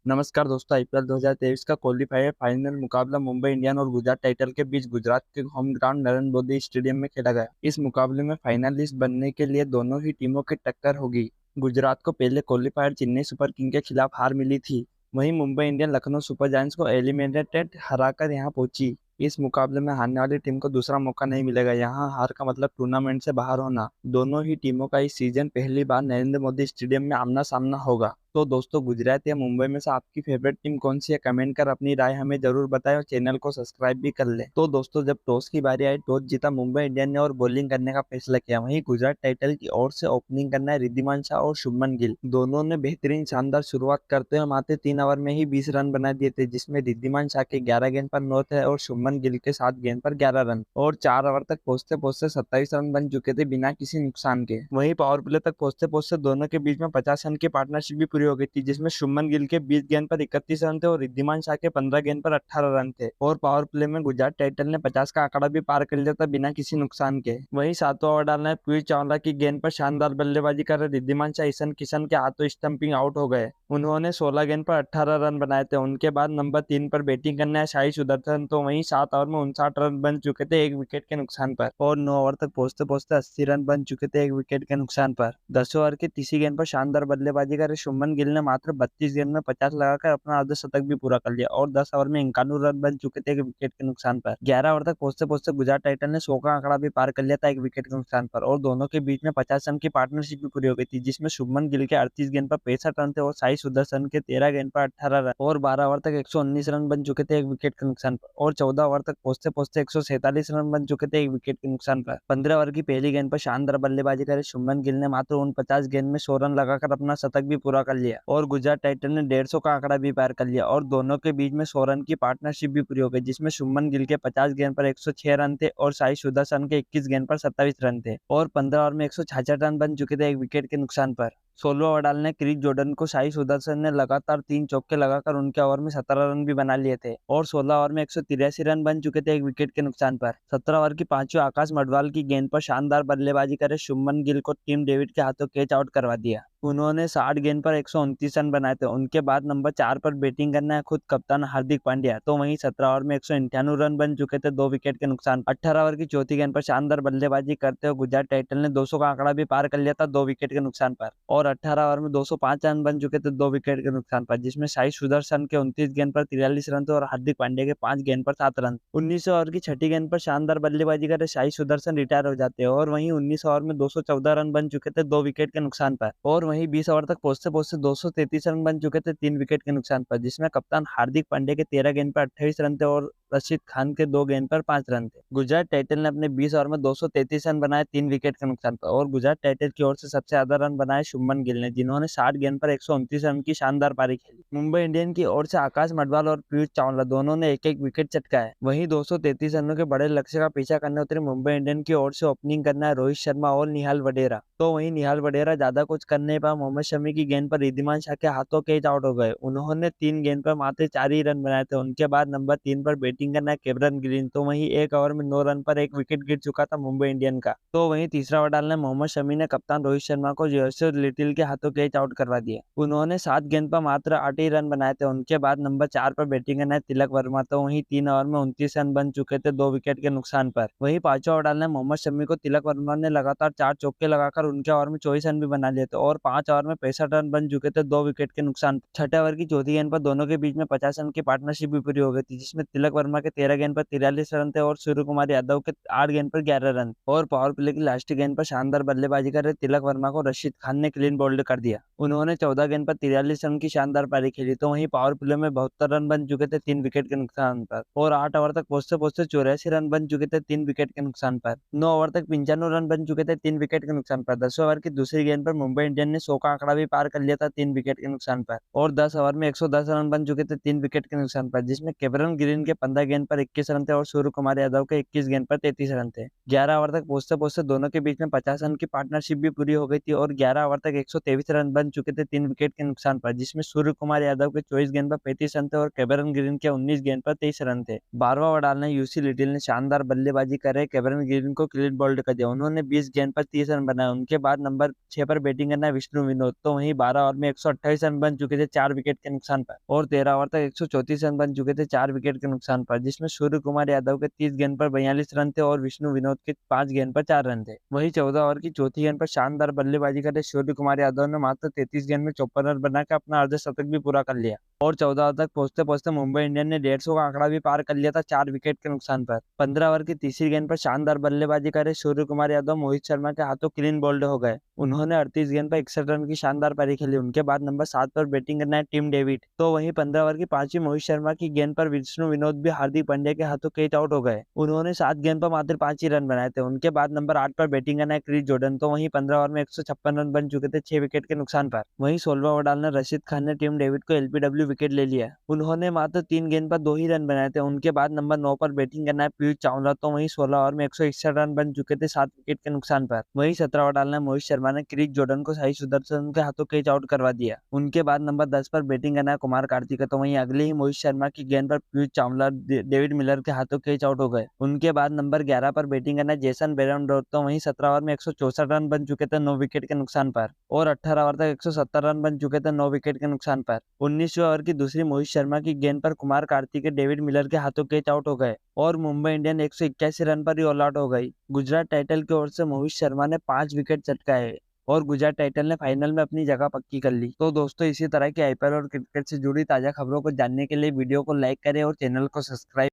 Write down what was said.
नमस्कार दोस्तों, आईपीएल 2023 का क्वालीफायर फाइनल मुकाबला मुंबई इंडियन और गुजरात टाइटन के बीच गुजरात के home ground Narendra Modi stadium में खेला गया। इस मुकाबले में फाइनलिस्ट बनने के लिए दोनों ही टीमों की टक्कर होगी। गुजरात को पहले क्वालीफायर चेन्नई सुपर किंग के खिलाफ हार मिली थी। वहीं Mumbai Indian Lucknow super giants को एलिमिनेटेड हराकर यहां पहुंची। इस मुकाबले में हारने वाली टीम को दूसरा मौका नहीं मिलेगा। यहाँ हार का मतलब टूर्नामेंट से बाहर होना। दोनों ही टीमों का इस सीजन पहली बार नरेंद्र मोदी स्टेडियम में आमना सामना होगा। तो दोस्तों, गुजरात या मुंबई में से आपकी फेवरेट टीम कौन सी है? कमेंट कर अपनी राय हमें जरूर बताएं और चैनल को सब्सक्राइब भी कर लें। तो दोस्तों, जब टॉस की बारी आई, टॉस जीता मुंबई इंडियन ने और बॉलिंग करने का फैसला किया। वहीं गुजरात टाइटल की ओर से ओपनिंग करना है रिद्धिमान शाह और शुभमन गिल। दोनों ने बेहतरीन शानदार शुरुआत करते हुए मात्र 3 ओवर में ही 20 रन बना दिए थे, जिसमें रिद्धिमान शाह के 11 गेंद पर 9 थे और शुभमन गिल के 7 गेंद पर 11 रन और 4 ओवर तक पहुंचते पहुंचते 27 रन बन चुके थे बिना किसी नुकसान के। वहीं पावर प्ले तक पहुंचते पहुंचते दोनों के बीच में 50 रन की पार्टनरशिप भी पूरी हो गई थी, जिसमें शुभमन गिल के 20 गेंद पर 31 रन थे और रिद्धिमान शाह के 15 गेंद पर 18 रन थे। और पावर प्ले में गुजरात टाइटन ने 50 का आंकड़ा भी पार कर लिया था बिना किसी नुकसान के। वहीं 7वां ओवर डालना है पीयूष चावला की गेंद पर शानदार बल्लेबाजी कर रहे रिद्धिमान शाह ईशन किशन के हाथों स्टंपिंग आउट हो गए। उन्होंने 16 गेंद पर 18 रन बनाए थे। उनके बाद नंबर 3 पर बैटिंग करना है शाही सुदर्शन। तो वहीं 7 ओवर में 59 रन बन चुके थे एक विकेट के नुकसान पर और 9 ओवर तक पहुंचते पहुंचते 80 रन बन चुके थे एक विकेट के नुकसान पर। 10 ओवर की तीसरी गेंद पर शानदार बल्लेबाजी कर शुभमन गिल ने मात्र 32 गेंद में 50 लगाकर अपना अर्धशतक भी पूरा कर लिया और 10 ओवर में 51 रन बन चुके थे एक विकेट के नुकसान पर। 11 ओवर तक पहुंचते पहुंचते गुजरात टाइटन ने 100 का आंकड़ा भी पार कर लिया था एक विकेट के नुकसान पर और दोनों के बीच में 50 रन की पार्टनरशिप भी पूरी हो गई थी, जिसमें शुभमन गिल के 38 गेंद पर 65 रन थे और साई सुदर्शन के 13 गेंद पर 18 रन और 12 ओवर तक 119 रन बन चुके थे एक विकेट के नुकसान पर और 14 ओवर तक पहुंचते पहुंचते 147 रन बन चुके थे एक विकेट के नुकसान पर। 15 ओवर की पहली गेंद पर शानदार बल्लेबाजी करे शुभमन गिल ने मात्र 49 गेंद में 100 रन लगाकर अपना शतक भी पूरा कर लिया और गुजरात टाइटन ने 150 का आंकड़ा भी पार कर लिया और दोनों के बीच में 100 रन की पार्टनरशिप भी पूरी हो गई, जिसमें शुभमन गिल के 50 गेंद पर 106 रन थे और साई सुदर्शन के 21 गेंद पर 27 रन थे और 15 ओवर में 166 रन बन चुके थे एक विकेट के नुकसान पर। 16 ओवर डालने क्रिस जॉर्डन को शाही सुदर्शन ने लगातार 3 चौके लगाकर उनके ओवर में 17 रन भी बना लिए थे और 16 ओवर में 183 रन बन चुके थे एक विकेट के नुकसान पर। 17 ओवर की पांचवी आकाश मडवाल की गेंद पर शानदार बल्लेबाजी करे शुभमन गिल को टीम डेविड के हाथों कैच आउट करवा दिया। उन्होंने 60 गेंद पर 129 रन बनाए थे। उनके बाद नंबर 4 पर बैटिंग करना है खुद कप्तान हार्दिक पांड्या। तो वहीं 17 ओवर में 198 रन बन चुके थे 2 विकेट के नुकसान। 18 ओवर की चौथी गेंद पर शानदार बल्लेबाजी करते हुए गुजरात टाइटन ने 200 का आंकड़ा भी पार कर लिया था 2 विकेट के नुकसान पर और 18 ओवर में 205 रन बन चुके थे 2 विकेट के नुकसान पर, जिसमें साई सुदर्शन के 29 गेंद पर 43 रन थे और हार्दिक पांड्या के 5 गेंद पर 7 रन। 19 ओवर की छठी गेंद पर शानदार बल्लेबाजी कर साई सुदर्शन रिटायर हो जाते हैं और वहीं 19 ओवर में 214 रन बन चुके थे 2 विकेट के नुकसान पर और वहीं 20 ओवर तक पहुंचते पहुंचते 233 रन बन चुके थे 3 विकेट के नुकसान पर, जिसमें कप्तान हार्दिक पांड्या के 13 गेंद पर 28 रन थे और रशीद खान के 2 गेंद पर 5 रन थे। गुजरात टाइटन ने अपने 20 ओवर में 233 रन बनाए 3 विकेट के नुकसान पर और गुजरात टाइटन की ओर से सबसे ज्यादा रन बनाए शुभमन गिल ने, जिन्होंने 60 गेंद पर 129 रन की शानदार पारी खेली। मुंबई इंडियन की ओर से आकाश मडवाल और पीयूष चावला दोनों ने एक एक विकेट चटकाए। वहीं 233 रनों के बड़े लक्ष्य का पीछा करने उतरे मुंबई इंडियन की ओर से ओपनिंग करना है रोहित शर्मा और निहाल वडेरा। तो वहीं निहाल वडेरा ज्यादा कुछ करने पर मोहम्मद शमी की गेंद पर रिद्धिमान शाह के हाथों कैच आउट हो गए। उन्होंने 3 गेंद पर मात्र 4 ही रन बनाए थे। उनके बाद नंबर 3 पर बैटिंग करना है कैमरन ग्रीन। तो वहीं 1 ओवर में 9 रन पर एक विकेट गिर चुका था मुंबई इंडियन का। तो वहीं तीसरा ओवर डालने मोहम्मद शमी ने कप्तान रोहित शर्मा को जॉशुआ लिटिल के हाथों कैच आउट करवा दिया। उन्होंने 7 गेंद पर मात्र 8 ही रन बनाए थे। उनके बाद नंबर 4 पर बैटिंग करना है तिलक वर्मा। तो वहीं 3 ओवर में 29 रन बन चुके थे 2 विकेट के नुकसान पर। वहीं पांचवा ओवर डालने मोहम्मद शमी को तिलक वर्मा ने लगातार 4 चौके लगाकर उनके ओवर में 24 रन भी बना लिए थे और 5 ओवर में 65 रन बन चुके थे 2 विकेट के नुकसान। छठे ओवर की चौथी गेंद पर दोनों के बीच में 50 रन की पार्टनरशिप भी पूरी हो गई थी, जिसमें तिलक वर्मा के 13 गेंद पर 43 रन थे और सूर्य कुमार यादव के 8 गेंद पर 11 रन और पावर प्ले की लास्ट गेंद पर शानदार बल्लेबाजी कर रहे तिलक वर्मा को रशीद खान ने क्लीन बोल्ड कर दिया। उन्होंने 14 गेंद पर 43 रन की शानदार पारी खेली। तो वहीं पावर प्ले में 72 रन बन चुके थे 3 विकेट के नुकसान पर और 8 ओवर तक पहुंचते पहुंचते 84 रन बन चुके थे 3 विकेट के नुकसान पर। 9 ओवर तक 95 रन बन चुके थे 3 विकेट के नुकसान पर। 10 ओवर की दूसरी गेंद पर मुंबई इंडियन ने 100 का आंकड़ा भी पार कर लिया था 3 विकेट के नुकसान पर और 10 ओवर में 110 रन बन चुके थे 3 विकेट के नुकसान पर, जिसमें कैमरन ग्रीन के 15 14 गेंद पर 21 रन थे और सूर्य कुमार यादव के 21 गेंद पर 33 रन थे। 11 ओवर तक पहुंचते पहुंचते दोनों के बीच में 50 रन की पार्टनरशिप भी पूरी हो गई थी और 11 ओवर तक 123 रन बन चुके थे 3 विकेट के नुकसान पर, जिसमें सूर्य कुमार यादव के 24 गेंद पर 35 रन थे और कैमरन ग्रीन के 19 गेंद पर 23 रन थे। 12वां ओवर डालने यूसी लिटिल ने शानदार बल्लेबाजी कर कैमरन ग्रीन को क्लीन बोल्ड कर दिया। उन्होंने 20 गेंद पर 30 रन बनाए। उनके बाद नंबर 6 पर बैटिंग करना विष्णु विनोद, तो वहीं 12 ओवर में 128 रन बन चुके थे 4 विकेट के नुकसान पर और 13 ओवर तक 134 रन बन चुके थे 4 विकेट के नुकसान पर, जिसमें सूर्य कुमार यादव के 30 गेंद पर 42 रन थे और विष्णु विनोद के 5 गेंद पर 4 रन थे। वहीं 14 ओवर की चौथी गेंद पर शानदार बल्लेबाजी करते सूर्य कुमार यादव ने मात्र 33 गेंद में 54 रन बनाकर अपना अर्धशतक भी पूरा कर लिया और 14 ओवर तक पहुंचते पहुंचते मुंबई इंडियंस ने 150 का आंकड़ा भी पार कर लिया था 4 विकेट के नुकसान पर। 15 ओवर की तीसरी गेंद पर शानदार बल्लेबाजी करे सूर्य कुमार यादव मोहित शर्मा के हाथों क्लीन बोल्ड हो गए। उन्होंने 38 गेंद पर 61 रन की शानदार पारी खेली। उनके बाद नंबर 7 पर बैटिंग करना है टिम डेविड, तो वहीं 15 ओवर की पांचवी मोहित शर्मा की गेंद पर विष्णु विनोद भी हार्दिक पांड्या के हाथों कैच आउट हो गए। उन्होंने 7 गेंद पर मात्र 5 ही रन बनाए थे। उनके बाद नंबर 8 पर बैटिंग करना है क्रिस जॉर्डन, तो वहीं 15 ओवर में 156 रन बन चुके थे 6 विकेट के नुकसान पर। वहीं 16वां ओवर डालने रशीद खान ने टिम डेविड को एलबीडब्ल्यू विकेट ले लिया। उन्होंने मात्र 3 गेंद पर 2 ही रन बनाए थे। उनके बाद नंबर 9 पर बैटिंग करना है पीयूष चावला, तो वहीं 16 ओवर में 161 रन बन चुके थे 7 विकेट के नुकसान पर। वहीं 17 ओवर डालने मोहित शर्मा ने क्रिस जॉर्डन को साई सुदर्शन के हाथों कैच आउट करवा दिया। उनके बाद नंबर 10 पर बैटिंग करना है कुमार कार्तिक, तो वहीं अगले ही मोहित शर्मा की गेंद पर पीयूष चावला डेविड मिलर के हाथों कैच आउट हो गए। उनके बाद नंबर 11 पर बैटिंग करना है जेसन बेरेंडोर, तो वहीं 17 ओवर में 164 रन बन चुके थे 9 विकेट के नुकसान पर और 18 ओवर तक 170 रन बन चुके थे 9 विकेट के नुकसान पर। 19वें ओवर की दूसरी मोहित शर्मा की गेंद पर कुमार कार्तिक डेविड मिलर के हाथों कैच आउट हो गए और मुंबई इंडियन 181 रन पर ही ऑल आउट हो गई। गुजरात टाइटल की ओर से मोहित शर्मा ने 5 विकेट चटकाए और गुजरात टाइटल ने फाइनल में अपनी जगह पक्की कर ली। तो दोस्तों, इसी तरह की आईपीएल और क्रिकेट से जुड़ी ताजा खबरों को जानने के लिए वीडियो को लाइक करें और चैनल को सब्सक्राइब